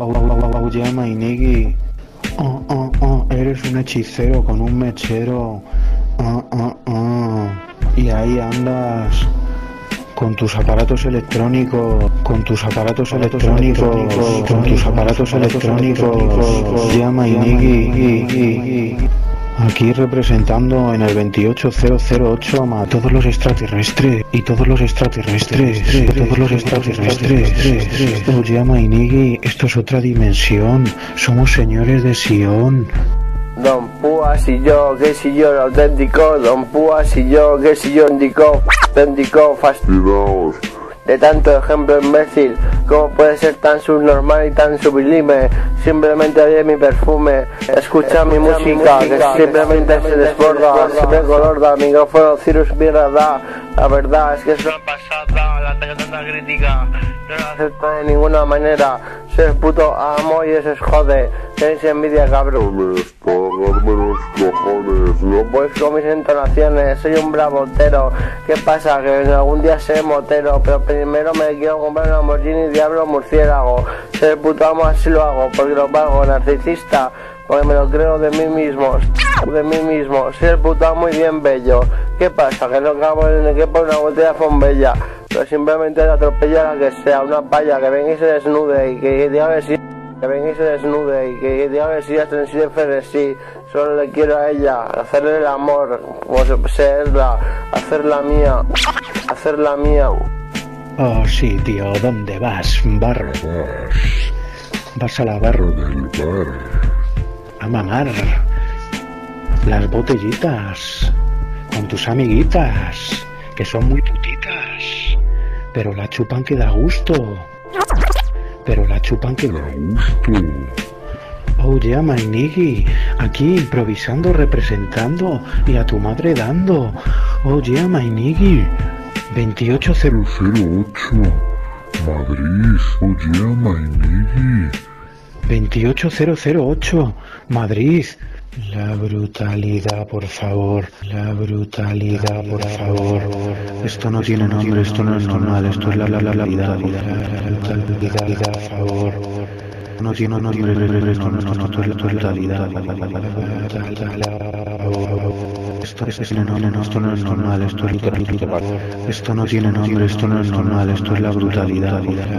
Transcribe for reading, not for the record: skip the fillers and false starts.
Oye, Mainigi, eres un hechicero con un mechero. Y ahí andas con tus aparatos electrónicos, ya Mainigi. Aquí representando en el 28008 a todos los extraterrestres. Oye, Mainigi, esto es otra dimensión. Somos señores de Sion. Don Púas y yo, que si yo lo auténtico. Don Púas y yo, que si yo auténtico, fastidiados de tanto ejemplo imbécil. ¿Cómo puede ser tan subnormal y tan sublime? Simplemente oye mi perfume, escucha mi música, que simplemente se desborda, siempre colorda, el micrófono Cirus mierda da. La verdad es que es una pasada, la tanta crítica, no la acepto de ninguna manera. Soy el puto amo y eso es jode. Tenéis envidia, cabrón. Pagarme los cojones, no puedes con mis entonaciones, soy un bravotero. ¿Qué pasa? Que algún día seré motero, pero primero me quiero comprar una Lamborghini Diablo murciélago. Soy el puto amo, así lo hago, porque lo pago, narcisista, porque me lo creo de mí mismo, soy el puto amo y bien bello. ¿Qué pasa? Que no acabo en el que por una botella Fonbella, pero simplemente le atropello a la que sea, una palla, que venga y se desnude y que diga que sí. Que venga y se desnude y que diga que sí, hasta en sí de frenesí. Solo le quiero a ella, hacerle el amor, poseerla, hacerla mía. Oh, sí, tío, ¿dónde vas, barro? Vas a la barro del bar. A mamar las botellitas con tus amiguitas, que son muy putitas, pero la chupan que da gusto. Oh, yeah, Mainigi, aquí improvisando, representando y a tu madre dando. Oh, yeah, Mainigi, 28008 Madrid. Oh, yeah, Mainigi. 28008 Madrid. La brutalidad, por favor. Esto no tiene nombre, esto no es normal, esto es la brutalidad, por favor. No tiene nombre, esto no es la brutalidad. Esto no es normal, esto no tiene nombre, esto no es normal, esto es la brutalidad.